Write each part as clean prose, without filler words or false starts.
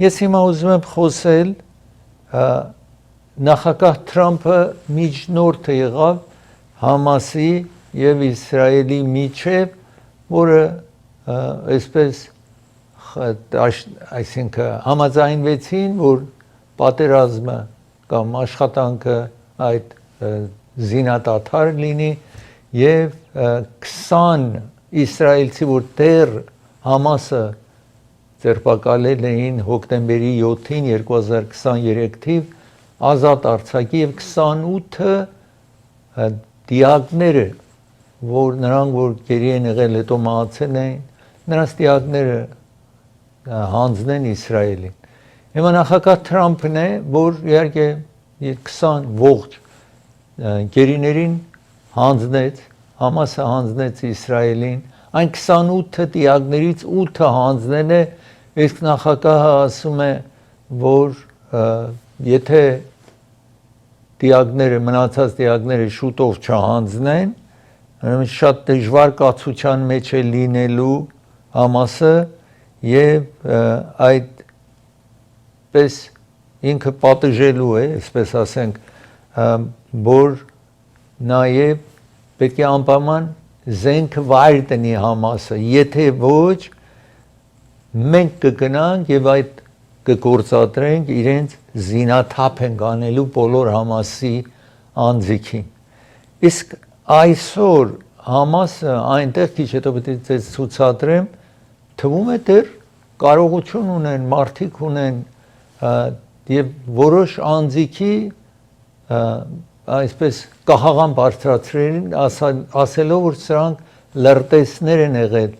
Ես հիմա ուզում եմ խոսել նախագահ Թրամփը միջնորդը եղավ Համասի եւ Իսրայելի միջև, որը այսպես այսինքն համաձայնվեցին, որ պատերազմը կամ աշխատանքը այդ զինադադար լինի եւ 20 իսրայելցի, որ դեռ Համասը ձերբակալել էին հոկտեմբերի 7-ին 2023 թիվ, ազատ արձակի եւ 28-ը դիակները, որ նրանք որ գերի են եղել, հետո մահացել են, նրանց դիակները հանձնեն Իսրայելին։ Հիմա նախագահ Թրամփն է, որ իհարկե 20 ողջ գերիներին հանձնեց, Համասը հանձնեց Իսրայելին, այն 28 դիակներից 8-ը հանձնել է, իսկ նախագահը ասում է, որ եթե դիակները, մնացած դիակները շուտով չհանձնեն, շատ դժվար կացության մեջ է լինելու Համասը եւ այդպես ինքը պատժելու է, այսպես ասենք, որ նաեւ պետք է անպայման զենք վայր տնի Համասը, եթե ոչ մենք կգնանք եւ այդ կգործադրենք իրենց զինաթափ են անելու բոլոր Համասի անձիկին։ Իսկ այսօր Համասը այնտեղ քիչ հետո պետք է ցուցադրեմ, թվում է դեռ կարողություն ունեն, մարդիկ ունեն եւ որոշ անձիկի այսպես կահաղան բարձրացրին, ասելով որ սրանք լրտեսներ են եղել,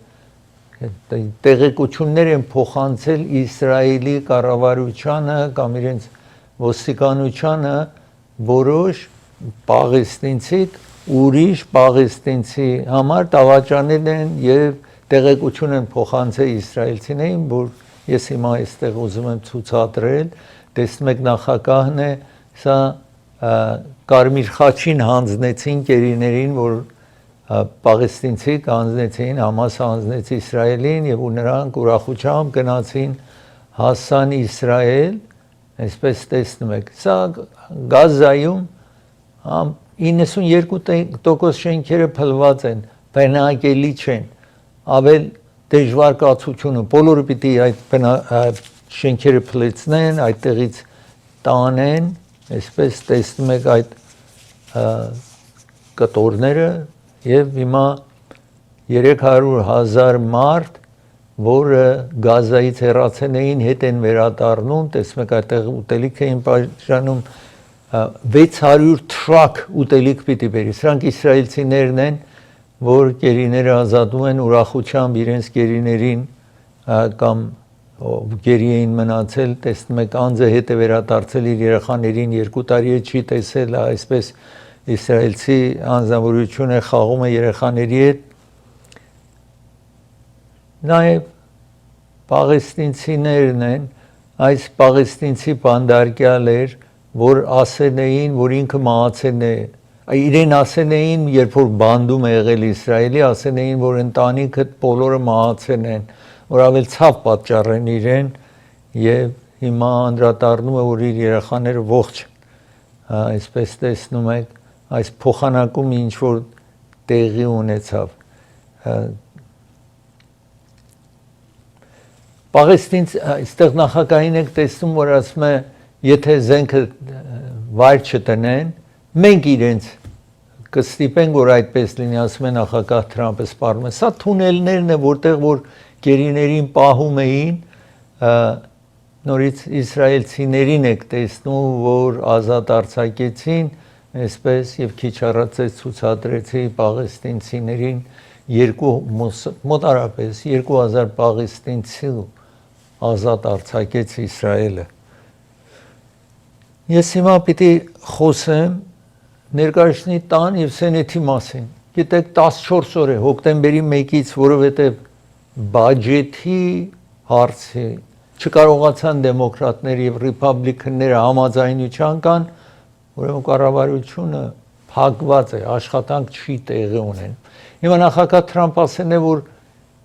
տեղեկություններ են փոխանցել Իսրայելի կառավարությանը կամ իրենց ոստիկանությանը, որոշ պաղեստինցի ուրիշ պաղեստինցի համար դավաճանել են եւ տեղեկություն են փոխանցել իսրայելցիներին, որ ես հիմա այստեղ ուզում եմ ցուցադրել, տեսնում եք նախագահն է, սա Կարմիր խաչին հանձնեցին գերիներին, որ պաղեստինցի հանձնեցին, Համասը հանձնեց Իսրայելին եւ ու նրանք ուրախությամբ գնացին հասան Իսրայել, այսպես տեսնում եք, սա Գազայում 92% շենքերը փլված են, բնակելի չեն, ավել դժվար կացությունը, բոլորը պիտի այդ շենքերը փլեցնեն, այդտեղից տանեն, այսպես տեսնում եք այդ կտորները եւ հիմա 300,000 մարդ, որը Գազայից հեռացել էին, հետ են վերադառնում, տեսնում եք այդտեղ ուտելիք էին բաժանում, 600 թրակ ուտելիք պիտի բերի, սրանք իսրայելցիներն են, որ գերիները ազատում են ուրախությամբ իրենց գերիներին կամ գերի էին մնացել, տեսնում եք անձը հետ է վերադարձել իր երեխաներին 2 տարի է չի տեսել, այսպես իսրայելցի անձնավորություն է խաղում է երեխաների հետ, նաև պաղեստինցիներն են, այս պաղեստինցի բանդարկյալ էր, որ ասել էին, որ ինքը մահացել է, իրեն ասել էին, երբ որ բանդում է եղել Իսրայելի, ասել էին, որ ընտանիքը բոլորը մահացել են, որ ավել ցավ պատճառեն իրեն եւ հիմա անդրադառնում է, որ իր երեխաները ողջ այսպես տեսնում եք, այս փոխանակումը ինչ որ տեղի ունեցավ։ Պաղեստինց այստեղ նախագահին եք տեսնում, որ ասում է, եթե զենքը վայր չտնեն, մենք իրենց կստիպենք, որ այդպես լինի, ասում է նախագահ Թրամփը սպառում է։ Սա թունելներն է, որտեղ որ գերիներին պահում էին, նորից իսրայելցիներին եք տեսնում, որ ազատ արձակեցին, այսպես եւ քիչ առաջ ցուցադրեցի պաղեստինցիներին մոտարապես 2000 պաղեստինցի ազատ արձակեց Իսրայելը։ Ես հիմա պիտի խոսեմ ներկայացնի տան եւ սենեթի մասին։ Գիտեք 14 օր է հոկտեմբերի 1-ից, որովհետեւ բաջետի հարցի չկարողացան դեմոկրատները եւ ռիպաբլիկանները համաձայնության կան, ուրեմն կառավարությունը փակված է, աշխատանք չի տեղի ունեն։ Հիմա նախագահ Թրամփ ասել է, որ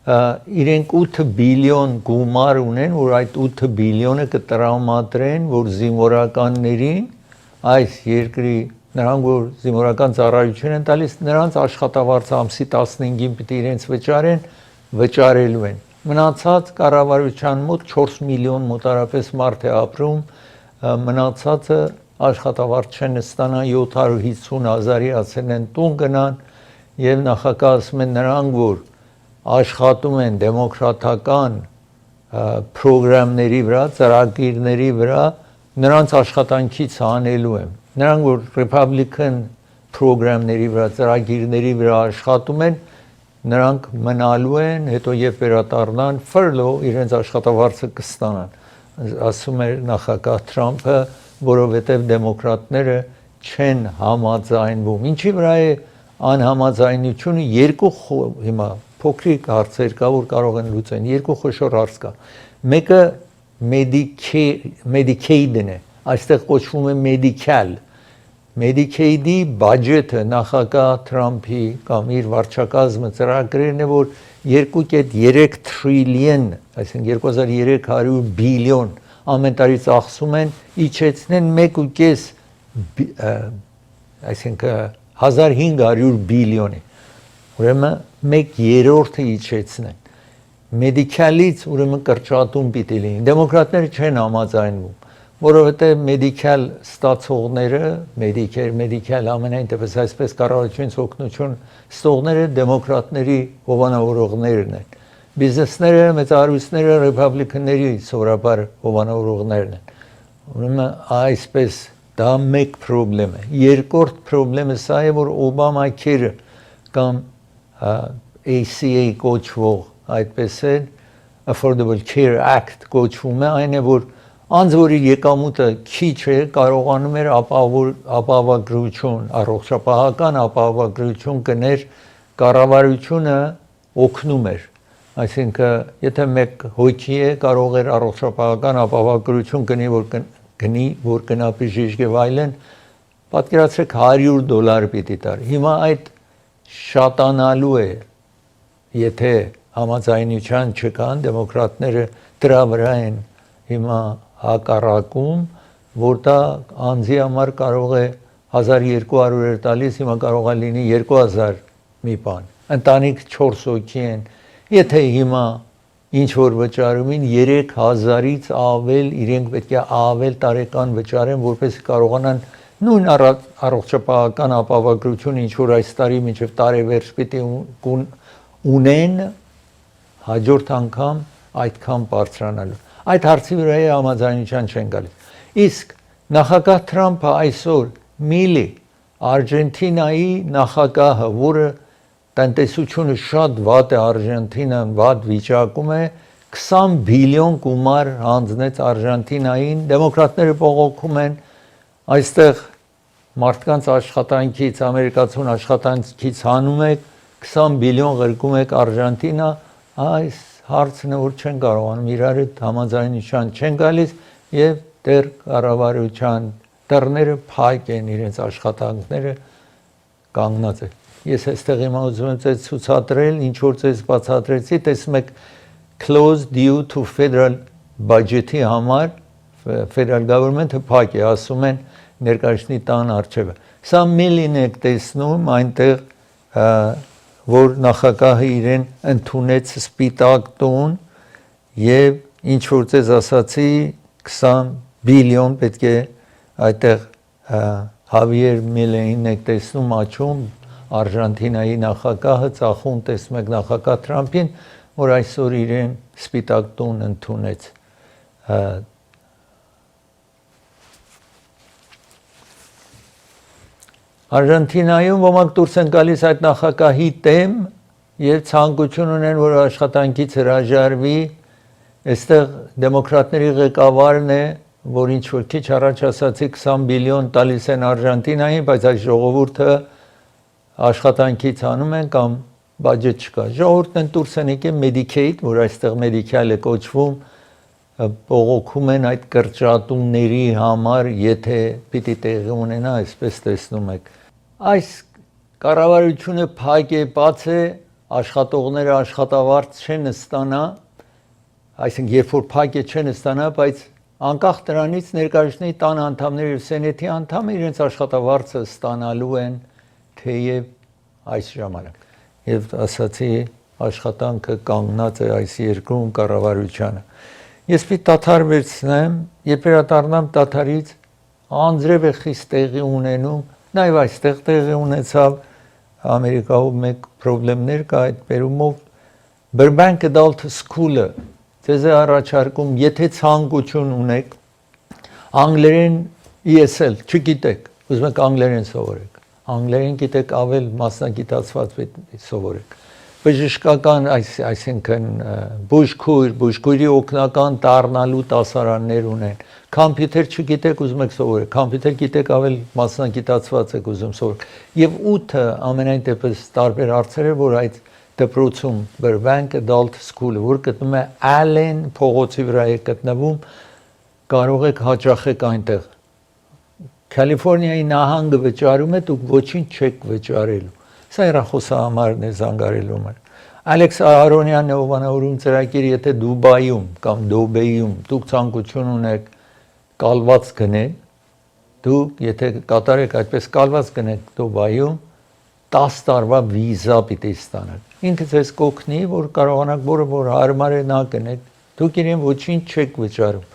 իրենք 8 բիլիոն գումար ունեն, որ այդ 8 բիլիոնը կտրամադրեն, որ զինվորականներին այս երկրի նրանք որ զինվորական ծառայություն են տալիս, նրանց աշխատավարձը ամսի 15-ին պիտի իրենց վճարելու են։ Մնացած կառավարության մոտ 4 միլիոն մոտարապես մարդ է ապրում, մնացածը աշխատավարձ չեն ստանա 750,000-ի ասեն են տուն գնան եւ նախագահ ասում են նրանք որ աշխատում են դեմոկրատական պրոգրամների վրա, ծրագիրների վրա, նրանց աշխատանքից հանելու եմ։ Նրանք որ Republican պրոգրամների վրա, ծրագիրների վրա աշխատում են, նրանք մնալու են, հետո երբ վերադառնան furlough իրենց աշխատավարձը կստանան։ Ասում է նախագահ Թրամփը, որովհետև դեմոկրատները չեն համաձայնվում։ Ինչի վրա է անհամաձայնությունը երկու հիմա փոքրիկ հարցեր կա, որ կարող են լուծեն, երկու խոշոր հարց կա։ Մեկը Medicaid-ն է, այստեղ կոչվում է Medical։ Medicaid-ի բաջետը նախագահ Թրամփի կամ իր վարչակազմը ծրագրերն է, որ 2.3 տրիլիոն, այսինքն 2300 բիլիոն ամեն տարի ծախսում են, իջեցնեն 1.5 այսինքն 1500 բիլիոնի։ Ուրեմն 1/3-ը իջեցնեն։ Մեդիկալից ուրեմն կրճատում պիտի լինի։ Դեմոկրատները չեն համաձայնվում, որովհետև մեդիկալ ստացողները, մեդիկալ ամենայն դեպս այսպես կառավարությունից օգնություն ստողները դեմոկրատների հովանավորողներն են։ Բիզնեսները, մեծահարուստները ռեփաբլիկանների սովորաբար հովանավորողներն են։ Ուրեմն այսպես դա մեկ խնդրեմ է։ Երկրորդ խնդրեմը սա է, որ Obamacare կամ ACA կոչվող այդպես է Affordable Care Act կոչվում է, այն է որ անձ որի եկամուտը քիչ է կարողանում էր ապահովագրություն, առողջապահական ապահովագրություն կներ, կառավարությունը օգնում էր։ Այսինքն, եթե մեկ հոգի է կարող էր առողջապահական ապահովագրություն գնի, որ գնա բժիշկ եւ այլն, պատկերացրեք $100 պիտի տար։ Հիմա այդ շատանալու է, եթե համաձայնության չկան, դեմոկրատները դրա վրա են հիմա հակառակում, որ դա անձի համար կարող է 1200 էր տալիս, հիմա կարող է լինի 2000 մի բան։ Ընտանիք 4 հոգի են, եթե հիմա ինչ որ վճարում են 3000-ից ավել, իրենք պետք է ավել տարեկան վճարեն, որպեսզի կարողանան նույն առողջապահական ապահովագրություն ինչ որ այս տարի մինչև տարեվերջ պիտի ունեն հաջորդ անգամ այդքան բարձրանալու։ Այդ հարցի վրա համաձայնության չեն գալիս։ Իսկ նախագահ Թրամփը այսօր Միլի Արգենտինայի նախագահը, որը տնտեսությունը շատ վատ է, Արգենտինան վատ վիճակում է, 20 բիլիոն գումար հանձնեց Արգենտինային, դեմոկրատները բողոքում են, այստեղ մարդկանց աշխատանքից, ամերիկացուն աշխատանքից հանում եք, 20 բիլիոն ղրկում եք Արգենտինա, այս հարցն է, որ չեն կարողանում իրար հետ համաձայնության չեն գալիս եւ դեռ կառավարության դռները փակ են, իրենց աշխատանքները կանգնած են։ Ես այստեղ հիմա ուզում եմ ձեզ ցուցադրել, ինչ որ ձեզ բացատրեցի, տեսնում եք closed due to federal budget-ի համար federal government-ը փակ է, ասում են ներկայացնի տան արչևը։ Սա Միլին եք տեսնում, այնտեղ որ նախագահը իրեն ընդունեց սպիտակ տուն եւ ինչ որ ձեզ ասացի 20 բիլիոն պետք է այդտեղ Հավիեր Միլեին եք տեսնում աչում Արգենտինայի նախագահը ծախում տեսնում եք նախագահ Թրամփին, որ այսօր իրեն սպիտակ տուն ընդունեց։ Արգենտինայում ոմանք դուրս են գալիս այդ նախագահի դեմ եւ ցանկություն ունեն, որ աշխատանքից հրաժարվի, այստեղ դեմոկրատների ղեկավարն է, որ ինչ որ քիչ առաջ ասացի 20 բիլիոն տալիս են Արգենտինային, բայց այս ժողովուրդը աշխատանքից անում են կամ բաջետ չկա։ Ժողովուրդն են դուրս են եկել Medicaid, որ այստեղ Medical է կոչվում, բողոքում են այդ կրճատումների համար, եթե պիտի տեղի ունենա, այսպես տեսնում եք։ Այս կառավարությունը փակ է, բաց է, աշխատողները աշխատավարձ չեն ստանա, այսինքն երբ որ փակ է չեն ստանա, բայց անկախ դրանից ներկայացնի տան անդամները եւ սենեթի անդամները իրենց աշխատավարձը ստանալու են թեև այս ժամանակ։ Եվ ասացի աշխատանքը կանգնած է այս երկրում կառավարությանը։ Ես պիտի դադար վերցնեմ, երբ վերադառնամ դադարից, անձրև է խիստ տեղի ունենում, նաեւ այստեղ տեղի ունեցավ Ամերիկայում մեկ խնդիրներ կա այդ բերումով Burbank Adult School-ը ձեզ է առաջարկում, եթե ցանկություն ունեք անգլերեն ESL չգիտեք, ուզում եք անգլերեն սովորեք, անգլերեն գիտեք ավել մասնագիտացված սովորեք, բժշկական, այսինքն բուժքույրի օգնական դառնալու դասարաններ ունեն, Computer չգիտեք, ուզում եք սովորեք, computer գիտեք ավել մասնագիտացված եք ուզում սովորեք, եւ 8-ը ամենայն դեպս տարբեր հարցեր է, որ այդ դպրոցում Burbank Adult School-ը, որ գտնվում է Allen փողոցի վրա է գտնվում, կարող եք հաճախեք այնտեղ։ Կալիֆոռնիայի նահանգը վճարում է, դուք ոչինչ չեք վճարելու։ Սա հեռախոսահամարն է զանգարելու համար։ Ալեքս Ահարոնյանն է ովանավորում ծրագիր, եթե Դուբայում կամ Դոբեյում դուք ցանկություն ունեք կալված գնել, դուք եթե կատարեք այդպես կալված գնեք Դուբայում 10 տարվա վիզա պիտի ստանաք։ Ինքը ձեզ կօգնի, որ կարողանաք որ հարմար է նա գնեք, դուք իրեն ոչինչ չեք վճարում։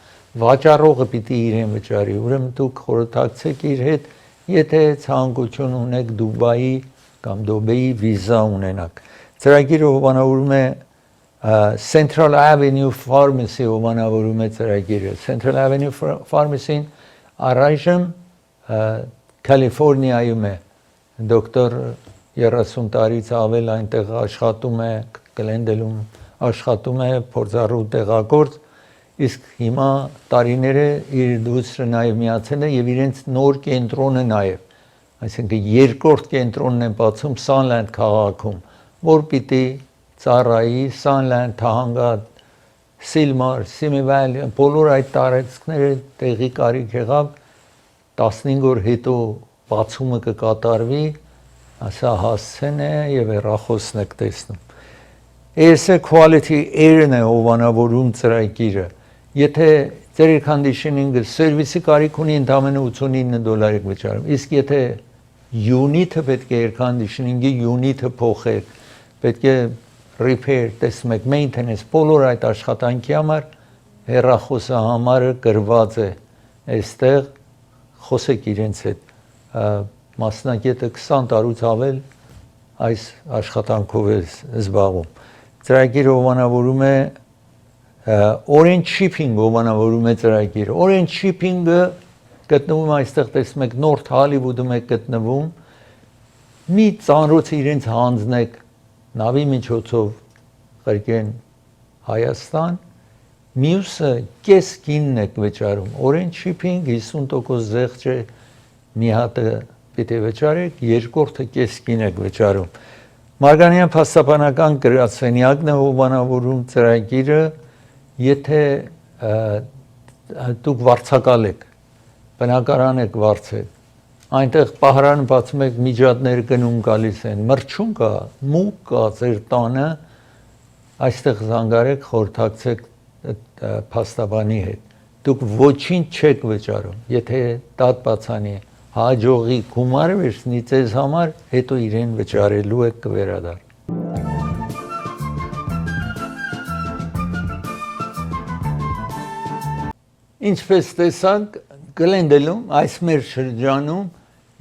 Վաճառողը պիտի իրեն վճարի, ուրեմն դուք խորհրդակցեք իր հետ, եթե ցանկություն ունեք Դուբայի կամ Դոբեյի վիզա ունենաք։ Ծրագիրը հովանավորում է Central Avenue Pharmacy հովանավորում է ծրագիրը։ Central Avenue Pharmacy-ն առայժմ Կալիֆոռնիայում է։ Դոկտոր 30 տարից ավել այնտեղ աշխատում է, Գլենդելում աշխատում է, փորձառու տեղագործ, իսկ հիմա տարիները իր դուստրը նաև միացել է եւ իրենց նոր կենտրոնը նաև, այսինքն երկրորդ կենտրոնն են բացում Sunland քաղաքում, որ պիտի ծառայի Sunland թահանգա Silmar, Simi Valley, բոլոր այդ տարածքները տեղի կարիք եղավ 15 օր հետո բացումը կկատարվի, ասա հասցեն է եւ հեռախոսն եք տեսնում։ ASA Quality Air-ն է հովանավորում ծրագիրը։ Եթե ձեր air conditioning-ը սերվիսի կարիք ունի, ընդամենը $89 եք վճարում։ Իսկ եթե unit-ը պետք է air conditioning-ի unit-ը փոխեք, պետք է repair, տեսնում եք, maintenance, բոլոր այդ աշխատանքի համար հեռախոսահամարը գրված է այստեղ, խոսեք իրենց հետ, մասնագետը 20 տարուց ավել այս աշխատանքով է զբաղվում։ Ծրագիրը հովանավորում է Orange Shipping հովանավորում է ծրագիրը։ Orange Shipping-ը գտնվում այստեղ տեսնում եք North Hollywood-ում է գտնվում։ Մի ծանրոցը իրենց հանձնեք նավի միջոցով ղրկեն Հայաստան, մյուսը կես գինն եք վճարում։ Orange Shipping 50% զեղչ է, մի հատը պիտի վճարեք, երկրորդը կես գին եք վճարում։ Մարգարյանյան փաստաբանական գրասենյակն է հովանավորում ծրագիրը, եթե դուք վարձակալ եք, բնակարան եք վարձել, այնտեղ պահարան բացում եք, միջատներ գնում գալիս են, մրջուն կա, մուկ կա ձեր տանը, այստեղ զանգարեք, խորհրդակցեք փաստաբանի հետ։ Դուք ոչինչ չեք վճարում, եթե դատապատանի հաջողի գումարը վերցնի ձեզ համար, հետո իրեն վճարելու եք կվերադառ։ Ինչպես տեսանք, Գլենդելում, այս մեր շրջանում,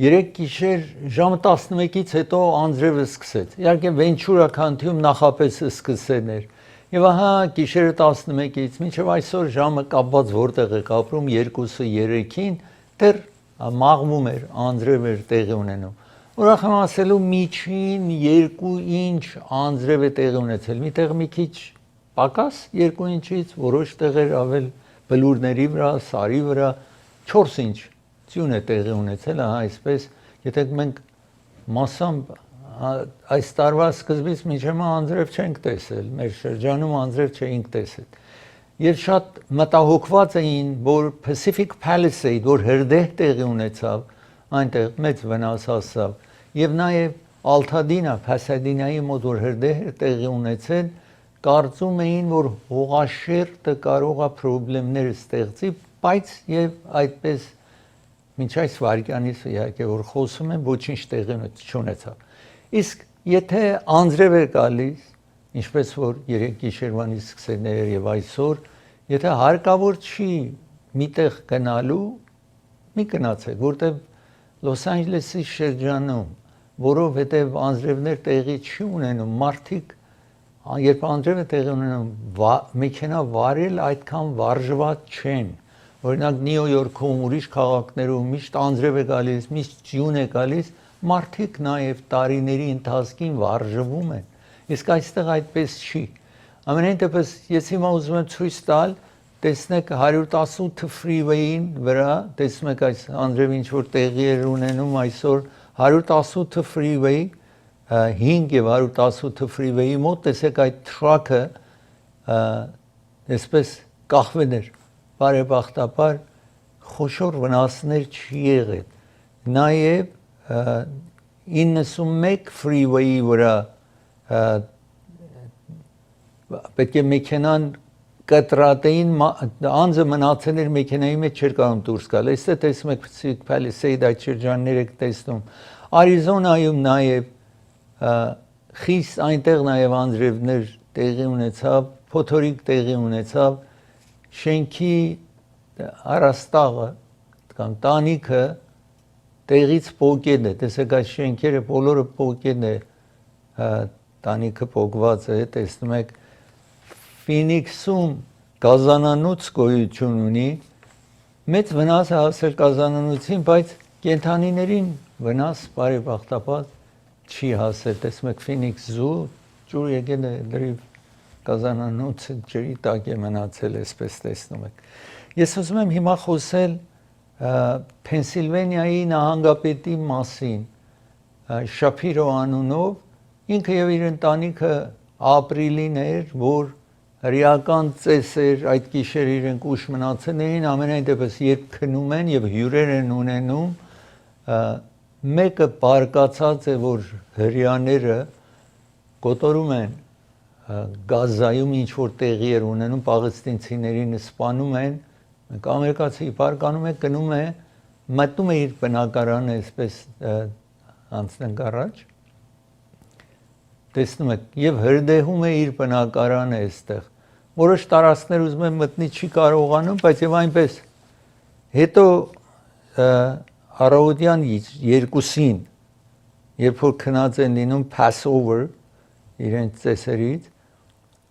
3 գիշեր ժամը 11-ից հետո անձրևը սկսեց։ Իհարկե Ventura County-ում նախապես սկսել էր։ Եվ ահա գիշերը 11-ից մինչև այսօր ժամը կապված որտեղ եք ապրում 2-3-ին դեռ մաղվում էր, անձրև էր տեղի ունենում։ Ուրախ եմ ասելու միջին 2 ինչ անձրև է տեղի ունեցել։ Միտեղ մի քիչ պակաս 2 ինչից, որոշ տեղեր ավել բլուրների վրա, սարի վրա 4 ինչ ձյուն է տեղի ունեցել, ահա այսպես, եթե մենք մասամբ այս տարվա սկզբից մինչև անձրև չենք տեսել, մեր շրջանում անձրև չէինք տեսել։ Եվ շատ մտահոգված էին, որ Pacific Palisade, որ հրդեհ տեղի ունեցավ, այնտեղ մեծ վնաս հասավ, եւ նաեւ Ալթադինա, Փասադինայի մոտ որ հրդեհ տեղի ունեցել, կարծում էին, որ հողաշերտը կարող է խնդիրներ ստեղծի, բայց եւ այդպես մինչ այս վարքյանից իհարկե որ խոսում են, ոչինչ տեղի չունեցավ։ Իսկ եթե անձրև է գալիս, ինչպես որ երեք գիշերվանից սկսել եւ այսօր, եթե հարկավոր չի միտեղ գնալու, մի գնացեք, որտեղ Լոս Անջելեսի շրջանում, որովհետեւ անձրևներ տեղի չի ունենում, մարդիկ երբ անձրևը տեղի ունենում, մեքենա վարել այդքան վարժված չեն։ Օրինակ Նյու Յորքում, ուրիշ քաղաքներում միշտ անձրև է գալիս, միշտ ջուն է գալիս, մարդիկ նաև տարիների ընթացքին վարժվում են։ Իսկ այստեղ այդպես չի։ Ամենայն դեպս ես հիմա ուզում եմ ցույց տալ, տեսնեք 118 freeway-ին վրա, տեսնում եք այս անձրևը ինչ որ տեղի է ունենում այսօր 118 freeway 5 եւ 118 freeway-ի մոտ տեսեք այդ truck-ը այսպես կախվել էր, բարեբախտաբար խոշոր վնասներ չի եղել, նաեւ 91 freeway-ի վրա պետք է մեքենան կտրատեին անձը մնացել էր մեքենայի մեջ չէր կարող դուրս գալ, այստեղ տեսնում եք Palisade այդ շրջանները տեսնում, Արիզոնայում նաեւ խիստ այնտեղ նաև անձրևներ տեղի ունեցավ, փոթորիկ տեղի ունեցավ, շենքի առաստաղը կամ տանիքը տեղից պոկել է, տեսեք այս շենքերը բոլորը պոկել է, տանիքը պոկված է, տեսնում եք Ֆինիքսում գազանանոց գոյություն ունի, մեծ վնաս է հասել գազանանոցին, բայց կենդանիներին վնաս բարեբախտաբար չի հասել, տեսնում եք Phoenix Zoo, ջուր եկել է լրիվ գազանանոցը ջրի տակ է մնացել, այսպես տեսնում եք։ Ես ուզում եմ հիմա խոսել Փենսիլվանիայի նահանգապետի մասին, Շափիրո անունով, ինքը եւ իր ընտանիքը ապրիլին էր, որ հրեական ծեսեր այդ գիշեր իրենք ուշ մնացել էին, ամենայն դեպս երբ քնում են եւ հյուրեր են ունենում, մեկը բարկացած է, որ հրեաները կոտորում են Գազայում ինչ որ տեղի էր ունենում, պաղեստինցիներին սպանում են, մենք ամերիկացի բարկանում է, գնում է, մտնում է իր բնակարանը, այսպես անցնենք առաջ, տեսնում եք, եւ հրդեհում է իր բնակարանը այստեղ, որոշ տարածքներ ուզում են մտնի չի կարողանում, բայց եւ այնպես, հետո առավոտյան 2-ին, երբ որ քնած են լինում Passover իրենց ծեսերից,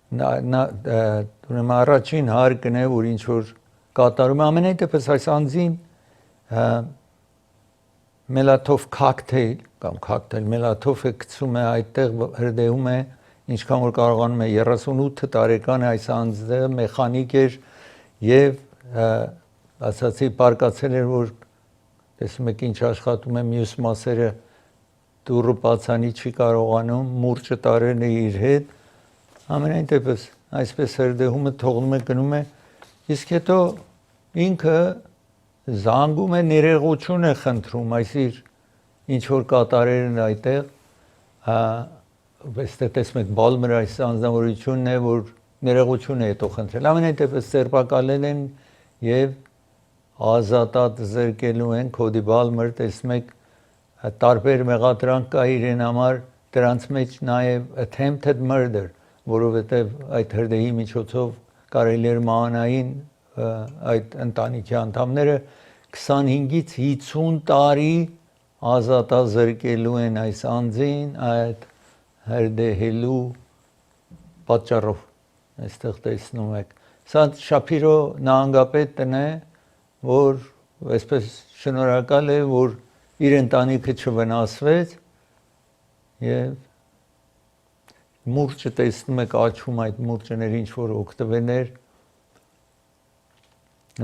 ուրեմն առաջին հարկն է, որ ինչ որ կատարում է, ամենայն դեպս այս անձին մելաթով cocktail կամ cocktail մելաթով է գցում է այդտեղ հրդեհում է, ինչքան որ կարողանում է 38 տարեկան է այս անձը մեխանիկ էր եւ ասացի բարկացել էր, որ տեսնում եք ինչ աշխատում է մյուս մասերը դուրը բացանի չի կարողանում, մուրճը տարել է իր հետ, ամենայն դեպս այսպես հրդեհումը թողնում է գնում է, իսկ հետո ինքը զանգում է ներողություն է խնդրում, այսիր ինչ որ կատարել են այդտեղ, այստեղ տեսնում եք Բալմերը այս անձնավորությունն է, որ ներողություն է հետո խնդրել, ամենայն դեպս ձերբակալել են եւ ազատատ զրկելու են Քոդի Բալմեր, տեսնում եք տարբեր մեղադրանք կա իրեն համար, դրանց մեջ նաեւ attempted murder, որովհետեւ այդ հրդեհի միջոցով կարելի էր մանային այդ ընտանիքի անդամները 25-ից 50 տարի ազատազրկելու են այս անձին այդ հրդեհելու պատճառով, այստեղ տեսնում եք, սա Շափիրո նահանգապետն է, որ այսպես շնորհակալ է, որ իր ընտանիքը չվնասվեց եւ մուրճը տեսնում եք աչքում այդ մուրճներ ինչ որ օգտվել էր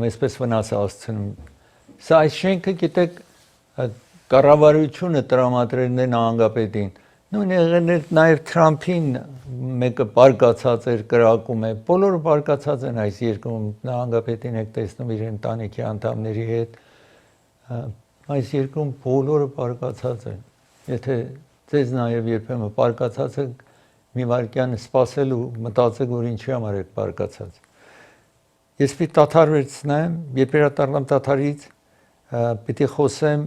այսպես վնաս հասցնում սա այս շենքը գիտեք կառավարությունը տրամադրել է նահանգապետին նույն եղել էր նաեւ Թրամփին մեկը բարկացած էր կրակում է բոլորը բարկացած են այս երկրում նահանգապետին եք տեսնում իր ընտանիքի անդամների հետ այս երկրում բոլորը բարկացած են եթե Ձեզ նաև երբեմն պարկացած եք մի վարքյան սպասել ու մտածեք, որ ինչի համար եք պարկացած։ Ես պիտի տաթար վերցնեմ, երբ վերադառնամ տաթարից, պիտի խոսեմ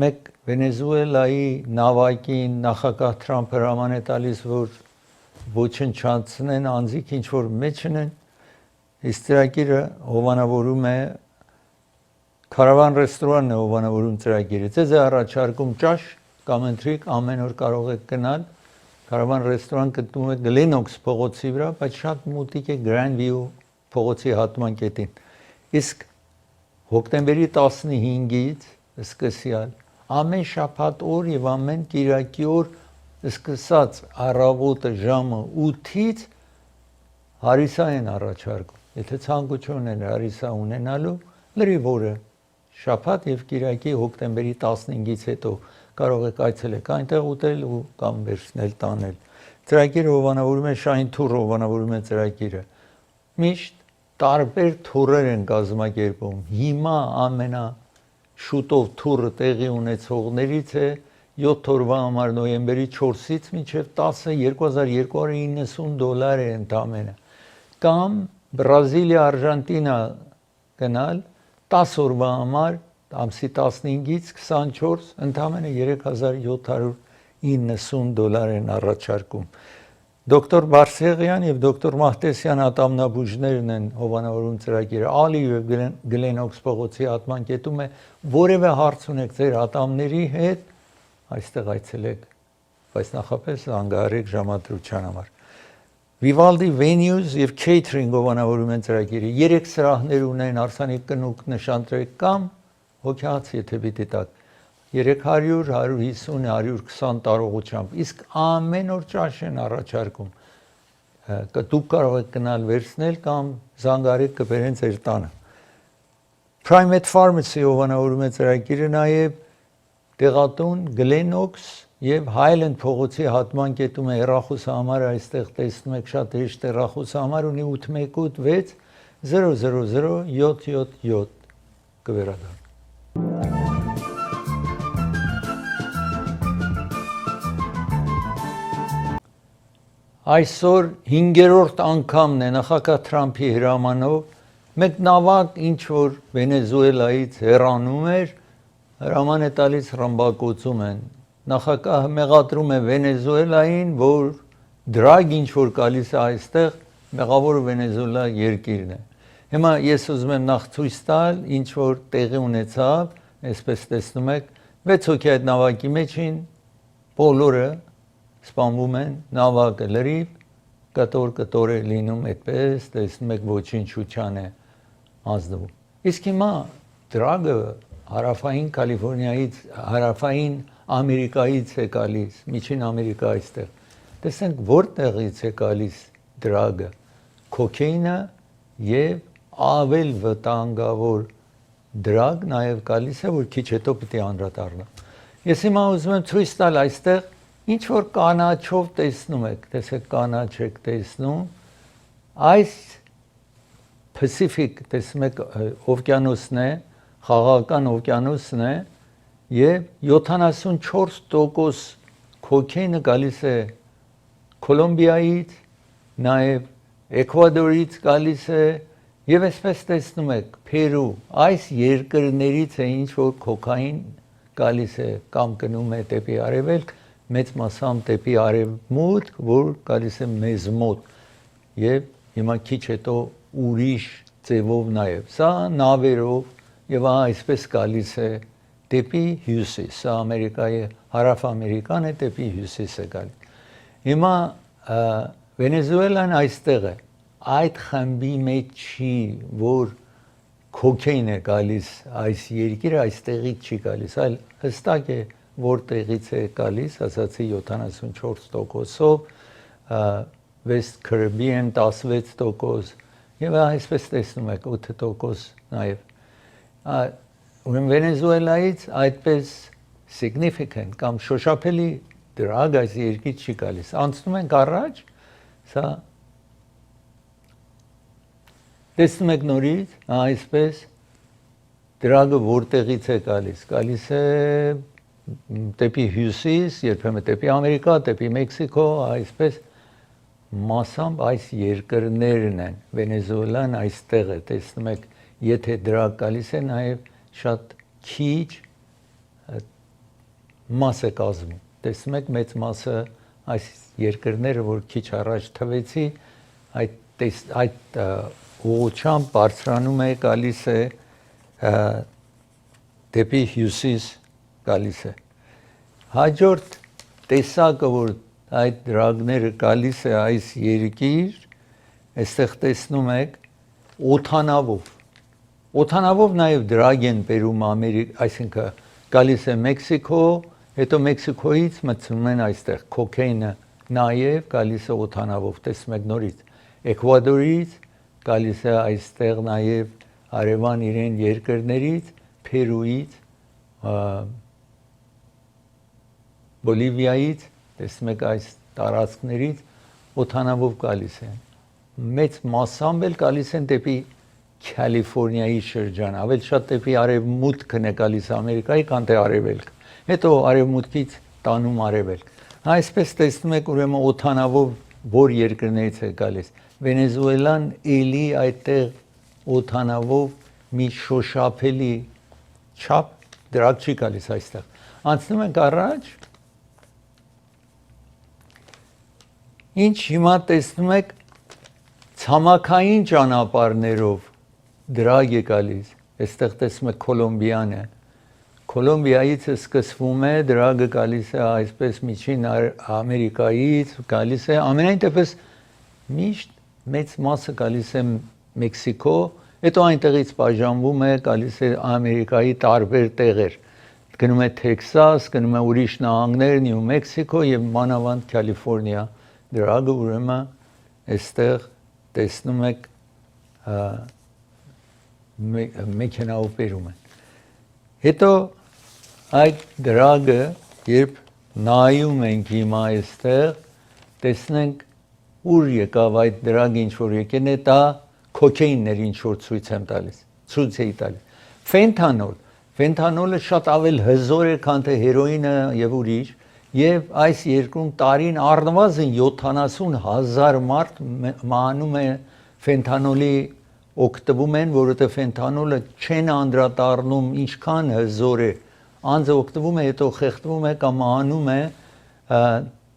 մեկ Վենեսուելայի նավակին նախագահ Թրամփը հրաման է տալիս, որ ոչնչացնեն անձիկ ինչ որ մեջ ունեն, իսկ ծրագիրը հովանավորում է Քարավան ռեստորանն է հովանավորում ծրագիրը։ Ձեզ է առաջարկում ճաշ կամ ընթրիք, ամեն օր կարող եք գնալ։ Քարավան ռեստորան գտնվում է Գլենոքս փողոցի վրա, բայց շատ մոտիկ է Grand View փողոցի հատման կետին։ Իսկ հոկտեմբերի 15-ից սկսյալ ամեն շաբաթ օր եւ ամեն կիրակի օր սկսած առավոտը ժամը 8-ից հարիսա են առաջարկում։ Եթե ցանկություն են հարիսա ունենալու, լրիվ օրը շաբաթ եւ կիրակի հոկտեմբերի 15-ից հետո կարող եք այցելել այնտեղ ուտել ու կամ վերցնել տանել։ Ծրագիրը հովանավորում է Շահին թուր հովանավորում է ծրագիրը։ Միշտ տարբեր թուրեր են կազմակերպում։ Հիմա ամենաշուտով թուրը տեղի ունեցողներից է 7 օրվա համար նոյեմբերի 4-ից մինչև 10-ը $2290 է ընդամենը։ Կամ Բրազիլիա, Արժանտինա գնալ 10 օրվա համար ամսի 15-ից 24 ընդամենը $3790 են առաջարկում։ Դոկտոր Բարսեղյան եւ դոկտոր Մահտեսյան ատամնաբուժներն են հովանավորում ծրագիրը։ Ալի եւ Գլենոքս փողոցի հատման կետում է, որևէ հարց ունեք ձեր ատամների հետ, այստեղ այցելեք, բայց նախապես զանգահարեք ժամադրության համար։ Vivaldi venues եւ catering հովանավորում են ծրագիրը։ 3 սրահներ ունեն, արսանիկ կնուկ նշանտրեք կամ հոգեղած եթե պիտի տակ 300, 150, 120 տարողությամբ, իսկ ամեն օր ճաշ են առաջարկում։ Դուք կարող եք գնալ վերցնել կամ զանգարեք կբերեն ձեր տանը։ Private Pharmacy հովանավորում է ծրագիրը նաև տեղատուն Գլենոքս եւ Highland փողոցի հատման կետում է հեռախոսահամարը, այստեղ տեսնում եք շատ հեշտ հեռախոսահամար ունի 818 6 000 777 կվերադառնա։ Այսօր 5-րդ անգամն է նախագահ Թրամփի հրամանով մեկ նավակ ինչ որ Վենեսուելայից հեռանում էր, հրաման է տալիս ռմբակոծում են։ Նախագահը մեղադրում է Վենեսուելային, որ դրագ ինչ որ գալիս է այստեղ, մեղավորը Վենեսուելա երկիրն է։ Հիմա ես ուզում եմ նախ ցույց տալ, ինչ որ տեղի ունեցավ, այսպես տեսնում եք, 6 հոգի այդ նավակի մեջին, բոլորը սպանվում են, նավակը լրիվ, կտոր է լինում այդպես, տեսնում եք ոչնչության է ազդվում։ Իսկ հիմա դրագը հարավային Կալիֆոռնիայից, հարավային Ամերիկայից է գալիս, Միջին Ամերիկա այստեղ։ Տեսնենք որտեղից է գալիս դրագը, կոկեյնը եւ ավել վտանգավոր դրագ նաեւ գալիս է, որ քիչ հետո պիտի անդրադառնա։ Ես հիմա ուզում եմ ցույց տալ այստեղ ինչ որ կանաչով տեսնում եք, տեսեք կանաչ եք տեսնում, այս Pacific տեսնում եք օվկիանոսն է, խաղաղական օվկիանոսն է եւ 74% կոկեյնը գալիս է Կոլումբիայից, նաեւ Էկվադորից գալիս է եւ այսպես տեսնում եք Պերու, այս երկրներից է ինչ որ կոկային գալիս է կամ գնում է դեպի արևելք, մեծ մասամբ դեպի արևմուտք, որ գալիս է մեզ մոտ եւ հիմա քիչ հետո ուրիշ ձևով նաեւ։ Սա նավերով եւ այսպես գալիս է դեպի հյուսիս, սա Ամերիկայի հարավ Ամերիկան է դեպի հյուսիս է գալիս։ Հիմա Վենեսուելան այստեղ է, այդ խմբի մեջ չի, որ կոկեյն է գալիս այս երկիրը, այստեղից չի գալիս, այլ հստակ է որտեղից է գալիս, ասացի 74%-ով, West Caribbean 16% եւ այսպես տեսնում եք 8% նաեւ։ Ուրեմն Վենեսուելայից այդպես significant կամ շոշափելի դրագ այս երկրից չի գալիս։ Անցնում ենք առաջ, սա տեսնում եք նորից, այսպես դրագը որտեղից է գալիս։ Գալիս է դեպի հյուսիս, երբեմն դեպի Ամերիկա, դեպի Մեքսիկո, այսպես մասամբ այս երկրներն են, Վենեսուելան այստեղ է, տեսնում եք, եթե դրա գալիս է նաև շատ քիչ մաս է կազմում, տեսնում եք մեծ մասը այս երկրները, որ քիչ առաջ թվեցի, այդ ուղղությամբ բարձրանում է, գալիս է դեպի հյուսիս գալիս է։ Հաջորդ տեսակը, որ այդ դրագները գալիս է այս երկիր, այստեղ տեսնում եք օթանավով նաև դրագ են բերում այսինքն գալիս է Մեքսիկո, հետո Մեքսիկոից մտցնում են այստեղ կոկեյնը նաև գալիս է օթանավով, տեսնում եք նորից Էկվադորից գալիս է այստեղ նաև հարևան իրեն երկրներից, Պերուից, Բոլիվիայից, տեսնում եք այս տարածքներից օթանավով գալիս են։ Մեծ մասամբ էլ գալիս են դեպի Կալիֆոռնիայի շրջան, ավելի շատ դեպի արևմուտքն է գալիս Ամերիկայի, քան թե արևելք։ Հետո արևմուտքից տանում արևելք։ Այսպես տեսնում եք, ուրեմն օթանավով որ երկրներից է գալիս։ Վենեսուելան էլի այդտեղ օթանավով մի շոշափելի չափ դրակ չի գալիս այստեղ։ Անցնում ենք առաջ։ Ինչ հիմա տեսնում եք ցամաքային ճանապարհներով դրագ է գալիս։ Այստեղ տեսնում եք Կոլոմբիան է։ Կոլոմբիայից սկսվում է, դրագը գալիս է այսպես միջին Ամերիկայից, գալիս է ամենայն դեպս միշտ մեծ մասը գալիս է Մեքսիկո, հետո այնտեղից բաժանվում է, գալիս է Ամերիկայի տարբեր տեղեր։ Գնում է Թեքսաս, գնում է ուրիշ նահանգներ, Նյու Մեքսիկո եւ մանավանդ Կալիֆոռնիա։ Դրագը ուրեմն այստեղ տեսնում եք մեքենայով բերում են։ Հետո այդ դրագը, երբ նայում ենք հիմա այստեղ, տեսնենք ուր եկավ այդ դրագը, ինչ որ եկեն է, դա կոկեյններ ինչ որ ցույց եմ տալիս, ցույց էի տալիս։ Ֆենթանոլը շատ ավելի հզոր է, քան թե հերոինը եւ ուրիշ, եւ այս երկրում տարին առնվազն 70,000 մարդ մահանում է ֆենթանոլի օգտվում են, որովհետեւ ֆենթանոլը չեն անդրադառնում ինչքան հզոր է, անձը օգտվում է, հետո խեղդվում է կամ մահանում է,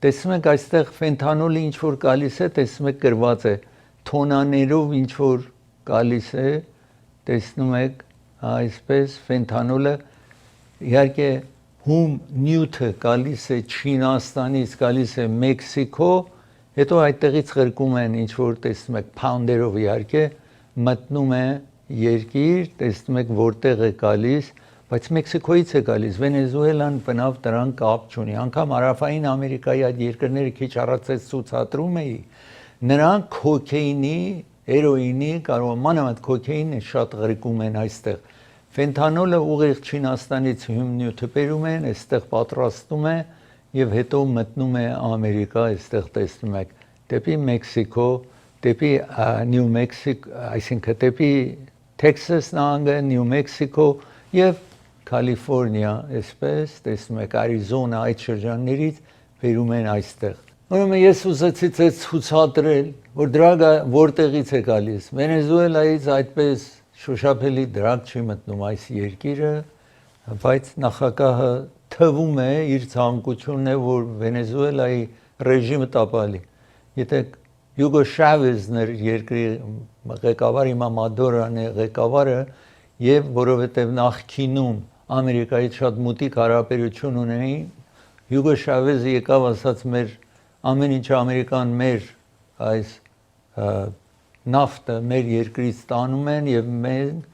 տեսնում եք այստեղ ֆենթանոլը ինչ որ գալիս է, տեսնում եք գրված է թոնաներով ինչ որ գալիս է, տեսնում եք այսպես ֆենթանոլը իհարկե հում նյութը գալիս է Չինաստանից, գալիս է Մեքսիկո, հետո այդտեղից ղրկում են ինչ որ տեսնում եք փաունդերով իհարկե մտնում է երկիր, տեսնում եք որտեղ է գալիս, բայց Մեքսիկոից է գալիս, Վենեսուելան բնավ դրան կապ չունի, անգամ Հարավային Ամերիկայի այդ երկրները քիչ առաջ ցուցադրում էի, նրանք կոկեյնի, հերոինի, կարող մանավանդ կոկեյնը շատ ղրկում են այստեղ։ Ֆենթանոլը ուղիղ Չինաստանից հումնյութը բերում են, այստեղ պատրաստում է եւ հետո մտնում է Ամերիկա, այստեղ տեսնում եք, դեպի Մեքսիկո, դեպի Նյու Մեքսիկո, այսինքն դեպի Թեքսաս նահանգը, Նյու Մեքսիկո եւ Կալիֆոռնիա, այսպես տեսնում եք Արիզոնա այդ շրջաններից բերում են այստեղ։ Ուրեմն ես ուզեցի ցած ցուցադրել, որ դրագը որտեղից է գալիս։ Վենեսուելայից այդպես շոշափելի դրակ չի մտնում այս երկիրը, բայց նախագահը թվում է իր ցանկությունն է, որ Վենեսուելայի ռեժիմը տապալի։ Եթե Հյուգո Շավեզն էր երկրի ղեկավար, հիմա Մադուրոն է ղեկավարը, եւ որովհետեւ նախկինում Ամերիկայի շատ մուտիկ հարաբերություն ունեին, Հյուգո Շավեզը եկավ ասաց մեր ամեն ինչ Ամերիկան մեր այս նավթը մեր երկրից տանում են եւ մենք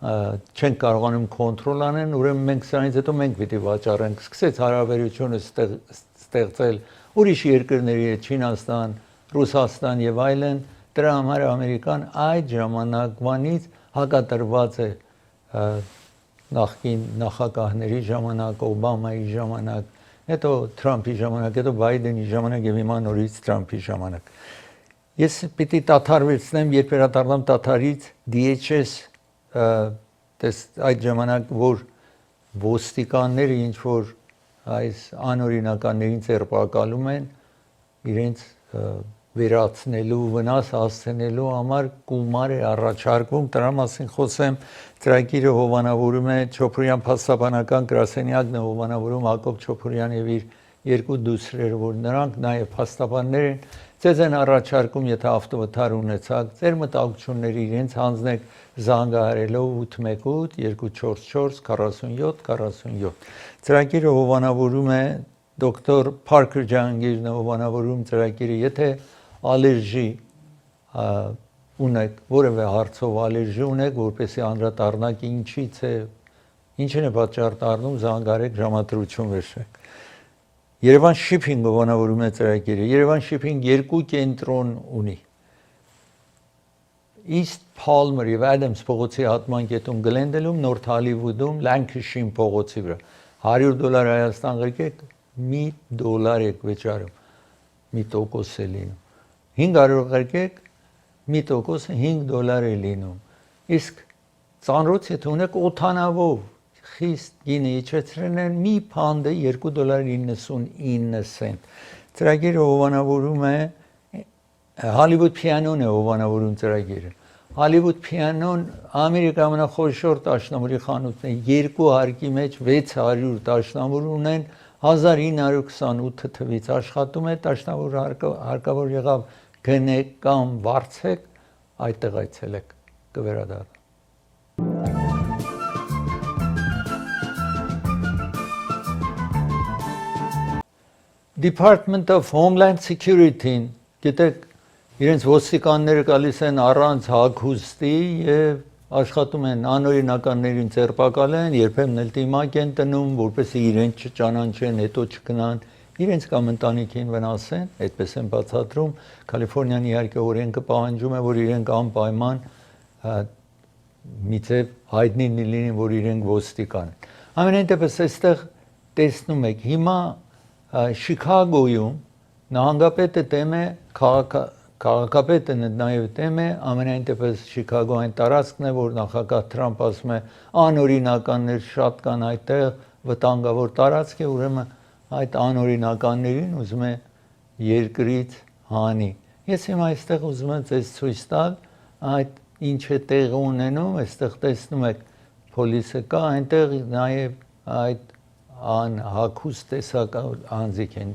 չենք կարողանում կոնտրոլ անել, ուրեմն մենք սրանից հետո մենք պիտի վաճառենք, սկսեց հարաբերությունը ստեղծել ուրիշ երկրների հետ, Չինաստան, Ռուսաստան եւ այլն, դրա համար Ամերիկան այդ ժամանակվանից հակադրված է նախկին նախագահների ժամանակ, Օբամայի ժամանակ, հետո Թրամփի ժամանակ, հետո Բայդենի ժամանակ եւ հիմա նորից Թրամփի ժամանակ։ Ես պիտի դադարեցնեմ, երբ վերադառնամ Տաթարից, DHS այդ ժամանակ որ ոստիկանները ինչ որ այս անօրինականներին ձերբակալում են իրենց վերացնելու, վնաս հասցնելու համար գումար է առաջարկվում, դրա մասին խոսեմ, ծրագիրը հովանավորում է Չոփորյան փաստաբանական գրասենյակն է հովանավորում Հակոբ Չոփորյան եւ իր երկու դուսրերը, որ նրանք նաեւ փաստաբաններ են, ձեզ են առաջարկում, եթե ավտովթար ունեցաք, ձեր մտահոգությունները իրենց հանձնեք զանգահարելով 818 244 47 47 ծրագիրը հովանավորում է դոկտոր Փարքր Ջահանգիրն է հովանավորում ծրագիրը, եթե ալերժի ունեք, որևէ հարցով ալերժի ունեք, որպեսզի անդրադառնաք ինչից է, ինչն է պատճառ դառնում, զանգահարեք, ժամադրություն վերցրեք։ Երևան Shipping հովանավորում է ծրագիրը։ Երևան Shipping երկու կենտրոն ունի։ East Palmer եւ Adams փողոցի հատման կետում Գլենդելում, North Hollywood-ում, Lancashire փողոցի վրա։ $100 Հայաստան ղեկեք, $1 եք վճարում, 1% է լինում։ 500 ղեկեք, 1%-ը $5 է լինում։ Իսկ ծանրոց եթե ունեք օթանավով խիստ գինը իջեցրել են մի փանդը $2.99 ծրագիրը հովանավորում է Hollywood Piano-ն է հովանավորում ծրագիրը Hollywood Piano-ն Ամերիկայի ամենախոշոր դաշնամուրի խանութն է երկու հարկի մեջ 600 դաշնամուր ունեն 1928 թվից աշխատում է դաշնամուրը հարկավոր եղավ գնեք կամ վարձեք այդտեղ այցելեք կվերադառնա Department of Homeland Security-ն, գիտեք, իրենց ոստիկանները գալիս են առանց հագուստի եւ աշխատում են անօրինականներին ձերբակալեն, երբեմն էլ դիմակ են տնում, որպեսզի իրենց չճանաչեն, հետո չգնան, իրենց կամ ընտանիքին վնասեն, այդպես են բացատրում, Կալիֆոռնիան իհարկե օրենքը պահանջում է, որ իրենք անպայման միցև հայտնի լինեն, որ իրենք ոստիկան են։ Ամենայն դեպս այստեղ տեսնում եք, հիմա Շիկագոյում նահանգապետը դեմ է քաղաքապետը նաև դեմ է ամենայն դեպս Շիկագոյին տարածքն է որ նախագահ Թրամփ ասում է անօրինականներ շատ կան այդտեղ վտանգավոր տարածք է ուրեմն այդ անօրինականներին ուզում է երկրից հանի ես հիմա այստեղ ուզում եմ ձեզ ցույց տալ այդ ինչ է տեղի ունենում այստեղ տեսնում եք պոլիսը կա այնտեղ նաև այդ հագուստ տեսակ անձիկ են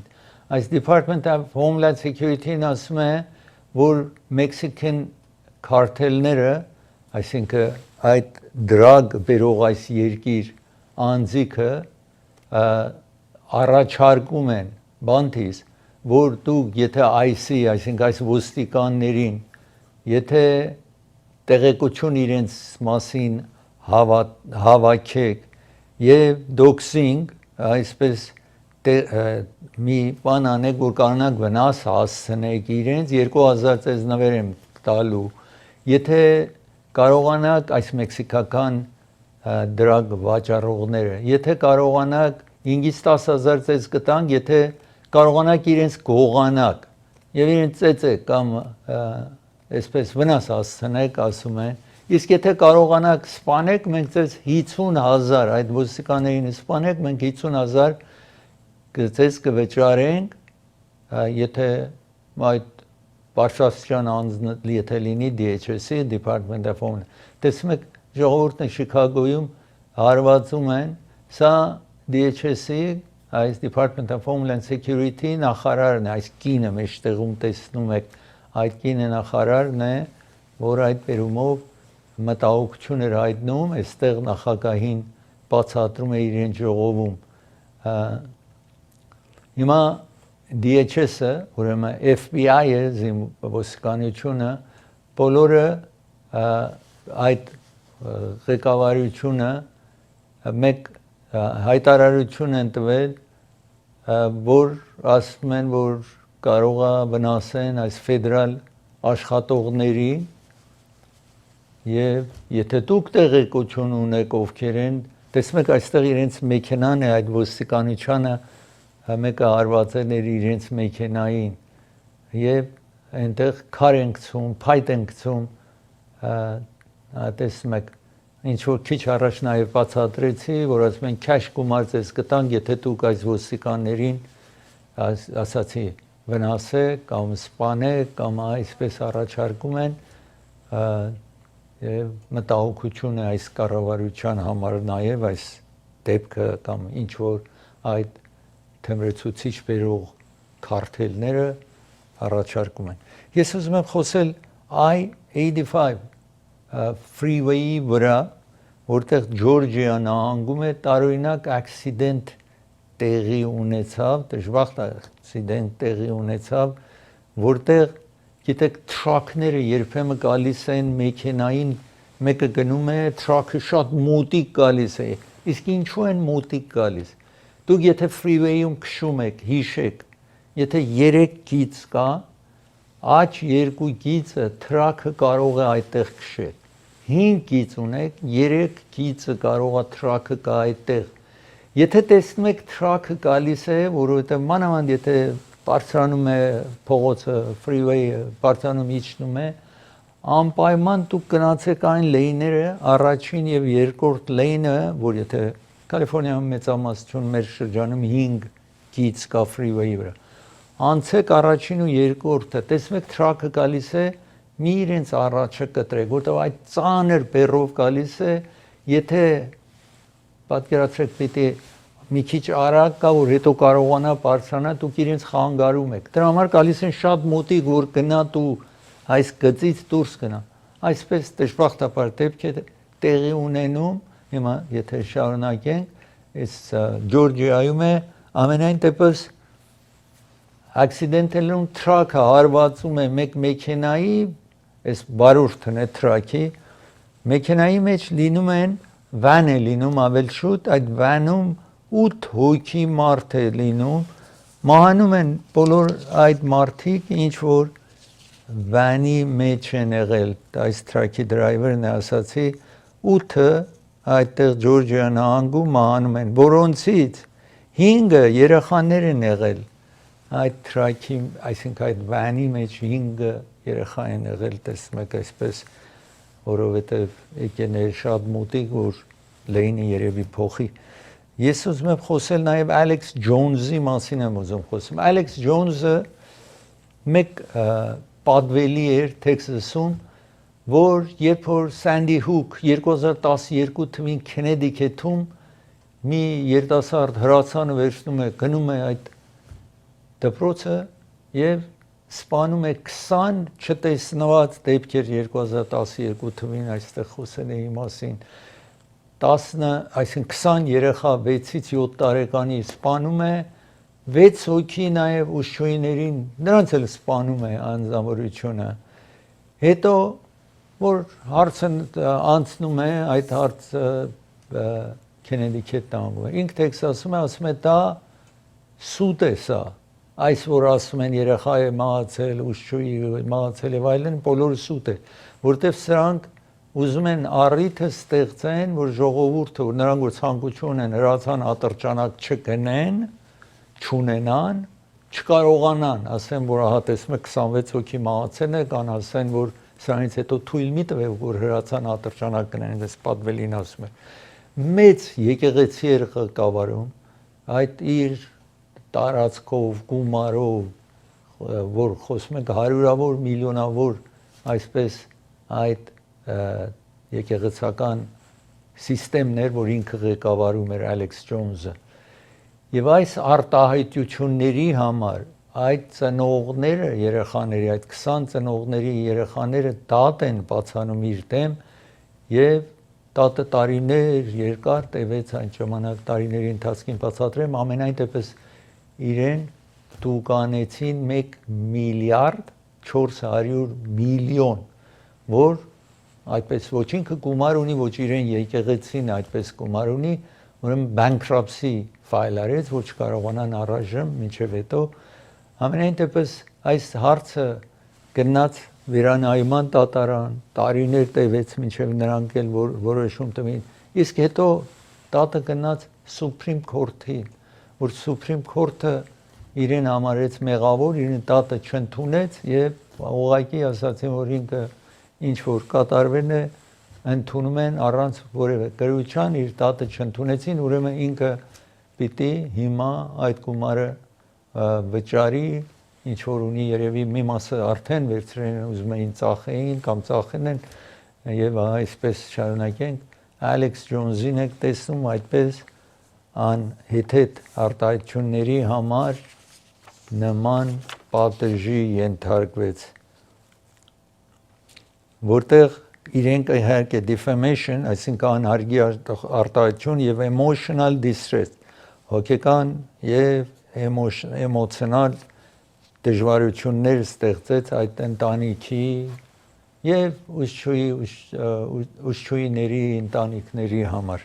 այս Department of Homeland Security-ն ասում է որ Mexican քարտելները այսինքն այդ դրագ բերող այս երկիր անձիկը առաջարկում են բանտից որ դուք եթե IC այսինքն այս ոստիկաններին եթե տեղեկություն իրենց մասին հավաքեք եւ doxing այսպես մի բան անեք, որ կարողանաք վնաս հասցնեք իրենց 2000 ծեզ նվեր եմ տալու։ Եթե կարողանաք այս մեքսիկական դրագ վաճառողները, եթե կարողանաք 5-ից 10000 ծեզ կտանք, եթե կարողանաք իրենց գողանաք եւ իրենց ծեծեք կամ այսպես վնաս հասցնեք, ասում են Իսկ եթե կարողանաք սպանեք, մենք ձեզ 50000 այդ ոստիկաններին սպանեք, մենք 50000 ձեզ կվճարենք, եթե այդ բարձրաստիճան անձն եթե լինի DHS-ի Department of Homeland Տեսնում եք, ժողովուրդը Շիկագոյում հարվածում են, սա DHS-ի այս Department of Homeland Security նախարարն է, այս կինը մեջտեղում տեսնում եք, այդ կինը նախարարն է, որ այդ բերումով մտահոգություն էր հայտնում, այստեղ նախագահին բացատրում է իրեն ժողովում։ Հիմա DHS-ը, ուրեմն FBI-ը, ոստիկանությունը, բոլորը այդ ղեկավարությունը մեկ հայտարարություն են տվել, որ ասում են, որ կարող է վնասեն այս ֆեդերալ աշխատողների Եվ եթե դուք տեղեկություն ունեք ովքեր են, տեսնում եք այստեղ իրենց մեքենան է այդ ոստիկանությանը մեկը հարվածել էր իրենց մեքենային եւ այնտեղ քար են գցում, փայտ են գցում տեսնում եք ինչ որ քիչ առաջ նաև բացատրեցի, որ ասում են քաշ գումար ձեզ կտանք, եթե դուք այս ոստիկաններին ասացի վնասեք կամ սպանեք կամ այսպես առաջարկում են եւ մտահոգություն է այս կառավարության համար նաև այս դեպքը կամ ինչ որ այդ թմրեցուցիչ բերող քարտելները առաջարկում են։ Ես ուզում եմ խոսել I-85 freeway-ի վրա, որտեղ Ջորջիա նահանգում է տարօրինակ accident տեղի ունեցավ, դժբախտ accident տեղի ունեցավ, որտեղ գիտեք թրաքները երբեմն գալիս են մեքենային, մեկը գնում է, թրաքը շատ մոտիկ գալիս է, իսկ ինչու են մոտիկ գալիս։ Դուք եթե freeway-ում քշում եք, հիշեք, եթե 3 գիծ կա, աջ 2 գիծը թրաքը կարող է այդտեղ քշել։ 5 գիծ ունեք, 3 գիծը կարող է թրաքը կա այդտեղ։ Եթե տեսնում եք թրաքը գալիս է, որովհետև մանավանդ եթե բարձրանում է փողոցը, freeway-ը բարձրանում իջնում է, անպայման դուք գնացեք այն լեյները, առաջին եւ երկրորդ լեյնը, որ եթե Կալիֆոռնիայում մեծամասնություն մեր շրջանում 5 գիծ կա freeway-ի վրա։ Անցեք առաջին ու երկրորդը, տեսնում եք թրաքը գալիս է, մի իրենց առաջը կտրեք, որտեղ այդ ծանր բեռով գալիս է, եթե պատկերացրեք պիտի մի քիչ արագ կա, որ հետո կարողանա բարձրանա, դուք իրենց խանգարում եք։ Դրա համար գալիս են շատ մոտիկ, որ գնա դու այս գծից դուրս գնա։ Այսպես դժբախտաբար դեպք է տեղի ունենում, հիմա եթե շարունակենք, այս Ջորջիայում է ամենայն դեպս accidental-ում թրաքը հարվածում է մեկ մեքենայի, այս բարորդն է թրաքի, մեքենայի մեջ լինում են վան է լինում ավել շուտ, այդ վանում 8 հոգի մարդ է լինում, մահանում են բոլոր այդ մարդիկ, ինչ որ վանի մեջ են եղել, այս թրաքի դրայվերն է ասացի, 8-ը այդտեղ Ջորջիա նահանգում մահանում են, որոնցից 5-ը երեխաներ են եղել, այդ թրաքի, այսինքն այդ վանի մեջ 5 երեխա են եղել, տեսնում եք այսպես, որովհետև եկել է շատ մոտիկ, որ լեյնը երևի փոխի։ Ես ուզում եմ խոսել նաև Ալեքս Ջոնսի մասին եմ ուզում խոսեմ։ Ալեքս Ջոնսը մեկ պատվելի էր Թեքսասում, որ երբ որ Սանդի Հուք 2012 թվին Քենեդի քեթում մի երիտասարդ հրացանը վերցնում է, գնում է այդ դպրոցը եւ սպանում է 20 չտեսնված դեպքեր 2012 թվին այստեղ խոսել էի մասին 10, այսինքն 20 երեխա 6-ից 7 տարեկանի սպանում է 6 հոգի նաև ուշչուիներին նրանց էլ սպանում է անձնավորությունը հետո որ հարցը անցնում է այդ հարցը Քենեդի քեթտանում ինքը Տեքսասում է ասում է դա սուտ է սա այս որ ասում են երեխա է մահացել ուշչուի մահացել եւ այլն բոլորը սուտ է որտեվ սրանք ուզում են առիթը ստեղծեն որ ժողովուրդը որ նրանք որ ցանկություն են հրացան ատրճանակ չգնեն չունենան չկարողանան ասեն որ ահա տեսնում եք 26 հոգի մահացել է կան ասեն որ սրանից հետո թույլ մի տվեք որ հրացան ատրճանակ գնեն այս պատվելին ասում է մեծ եկեղեցի էր ղեկավարում այդ իր տարածքով գումարով որ խոսում ենք հարյուրավոր միլիոնավոր այսպես այդ եկեղեցական սիստեմներ որ ինքը ղեկավարում էր Ալեքս Ջոնսը եւ այս արտահայտությունների համար այդ ծնողները երեխաների այդ 20 ծնողների երեխաները դատ են բացանում իր դեմ եւ տատը տարիներ երկար տևեց այն ժամանակ տարիների ընթացքին բացատրեմ ամենայն դեպս իրեն տուկանեցին 1 միլիարդ 400 միլիոն որ այդպես ոչ ինքը գումար ունի ոչ իրեն եկեղեցին այդպես գումար ունի ուրեմն bankruptcy ֆայլ արեց ոչ կարողանան առայժմ մինչև հետո ամենայն դեպս այս հարցը գնաց վերանայման դատարան տարիներ տևեց մինչև նրանք էլ որոշում տվին իսկ հետո տատը գնաց Supreme Court-ին որ Supreme Court-ը իրեն համարեց մեղավոր իրեն տատը չընդունեց եւ ուղղակի ասացին որ ինքը ինչ որ կատարվեն է ընդունում են առանց որևէ գրության, իր դատը չընդունեցին, ուրեմն ինքը պիտի հիմա այդ գումարը վճարի, ինչ որ ունի երևի մի մասը արդեն վերցրել են, ուզում էին ծախեին կամ ծախեն են, եւ այսպես շարունակենք Alex Jones-ին եք տեսնում այդպես անհեթեթ արտահայտությունների համար նման պատժի ենթարկվեց, որտեղ իրենք իհարկե defamation, այսինքն անհարգի արտահայտություն եւ emotional distress, հոգեկան եւ էմոցիոնալ դժվարություններ ստեղծեց այդ ընտանիքի եւ ուշչուիների ընտանիքների համար։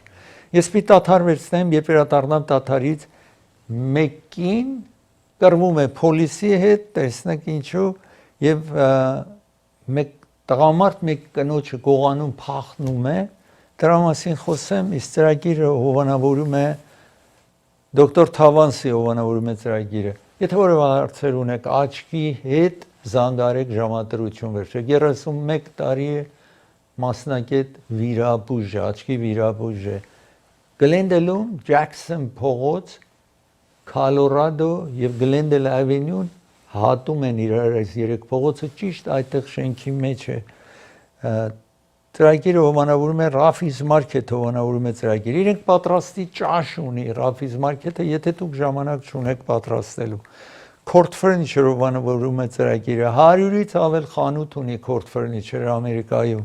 Ես պիտի դադարվեցնեմ, երբ վերադառնամ դադարից, մեկին կռվում է փոլիսի հետ, տեսնեք ինչու, եւ մեկ տղամարդ մեկ կնոջը գողանում փախնում է, դրա մասին խոսեմ, իսկ ծրագիրը հովանավորում է դոկտոր Թավանսի հովանավորում է ծրագիրը։ Եթե որևէ հարցեր ունեք, աչքի հետ զանգարեք ժամադրություն վերջեք։ 31 տարի է մասնակետ վիրաբույժ, աչքի վիրաբույժ է։ Գլենդելում Ջաքսոն փողոց, Քոլորադո եւ Գլենդել ավենյուն հատում են իրար այս երեք փողոցը ճիշտ այդտեղ շենքի մեջ է։ Ծրագիրը հովանավորում է Ռաֆիզ մարքեթը հովանավորում է ծրագիր։ Իրենք պատրաստի ճաշ ունի Ռաֆիզ մարքեթը, եթե դուք ժամանակ չունեք պատրաստելու։ Court Furniture հովանավորում է ծրագիրը, 100-ից ավել խանութ ունի Court Furniture Ամերիկայում։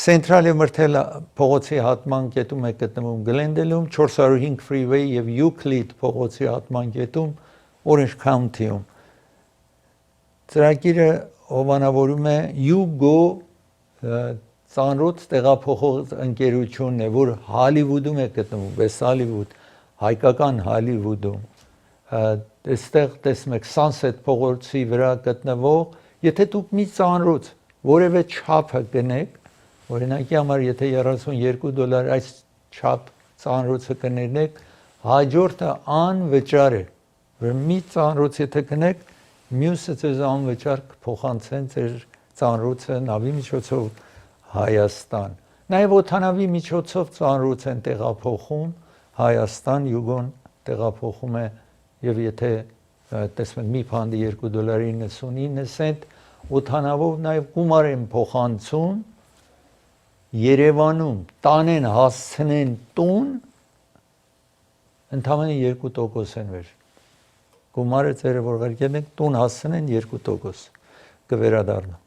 Central Myrtle փողոցի հատման կետում է գտնվում Գլենդելում, 405 Freeway եւ Euclid փողոցի հատման կետում Orange County-ում։ Ծրագիրը հովանավորում է Hugo ծանրոց տեղափոխող ընկերությունն է, որ Հոլիվուդում է գտնվում, West Hollywood, հայկական Հոլիվուդում։ Այստեղ տեսնում եք Sunset փողոցի վրա գտնվող, եթե դուք մի ծանրոց որևէ չափը գնեք, օրինակի համար եթե $32 այս չափ ծանրոցը կներնեք, հաջորդը անվճար է։ Մի ծանրոց եթե գնեք, մյուսը ձեզ անվճար կփոխանցեն ձեր ծանրոցը նավի միջոցով Հայաստան։ Նաև օդանավի միջոցով ծանրոց են տեղափոխում Հայաստան, Յուգոն տեղափոխում է եւ եթե տեսնեք մի փանդի $2.99 օդանավով նաև գումար են փոխանցում Երևանում տանեն հասցնեն տուն ընդամենը 2% են վեր։ Գումարը ծերը որ ղրկեն եք տուն հասցնեն 2% կվերադառնա։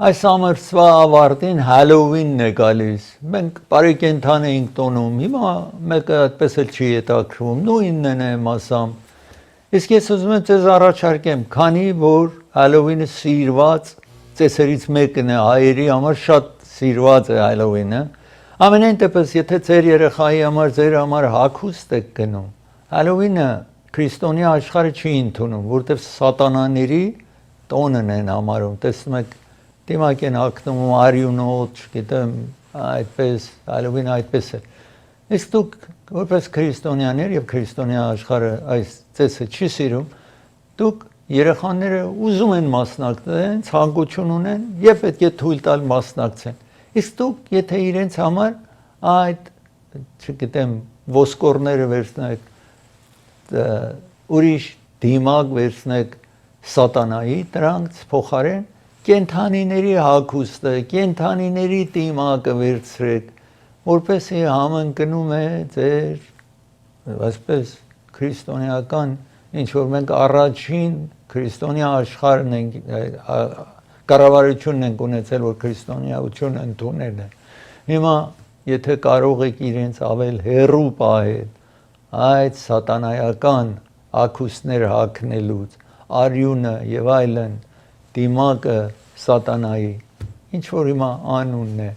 Այս ամսվա ավարտին Հալովինն է գալիս։ Մենք բարեկենդան էինք տոնում, հիմա մեկը այդպես էլ չի հետաքրվում, նույնն է մասամ։ Իսկ ես ուզում եմ ձեզ առաջարկեմ, քանի որ Հալովինը սիրված ծեսերից մեկն է, հայերի համար շատ սիրված է Հալովինը, ամենայն դեպս եթե ձեր երեխայի համար, ձեր համար հագուստ եք գնում, Հալովինը քրիստոնյա աշխարհը չի ընդունում, որտեղ սատանաների տոնն են համարում, տեսնում եք Դիմակ են հագնում արյունոտ, չգիտեմ, այդպես, Հալովինը այդպես է։ Իսկ դուք որպես քրիստոնյաներ եւ քրիստոնյա աշխարհը այս ծեսը չի սիրում, դուք երեխաները ուզում են մասնակցեն, ցանկություն ունեն եւ պետք է թույլ տալ մասնակցեն։ Իսկ դուք եթե իրենց համար այդ, չգիտեմ, ոսկորները վերցնեք, ուրիշ դիմակ վերցնեք սատանայի, դրանց փոխարեն կենթանիների հագուստը, կենթանիների դիմակը վերցրեք, որպեսզի համընկնում է ձեր այսպես քրիստոնեական ինչ որ մենք առաջին քրիստոնյա աշխարհն ենք կառավարությունն ենք ունեցել որ քրիստոնեություն ընդունել է։ Հիմա եթե կարող եք իրենց ավել հեռու պահել այդ սատանայական հագուստներ հագնելուց, արյունը եւ այլն դիմակը սատանայի, ինչ որ հիմա անունն է,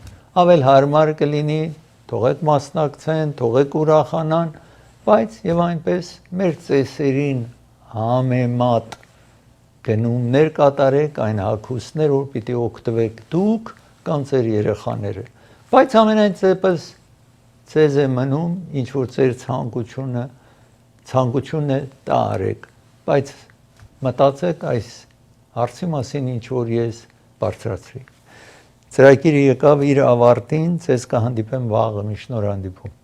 ավել հարմար կլինի, թողեք մասնակցեն, թողեք ուրախանան, բայց եւ այնպես մեր ծեսերին համեմատ գնումներ կատարեք, այն հագուստներ, որ պիտի օգտվեք դուք կամ ձեր երեխաները, բայց ամենայն դեպս ձեզ է մնում, ինչ որ ձեր ցանկությունն է, դա արեք, բայց մտածեք այս հարցի մասին, ինչ որ ես բարձրացրի։ Ծրագիրը եկավ իր ավարտին, ձեզ կհանդիպեմ վաղը, մի շնորհանդիպում։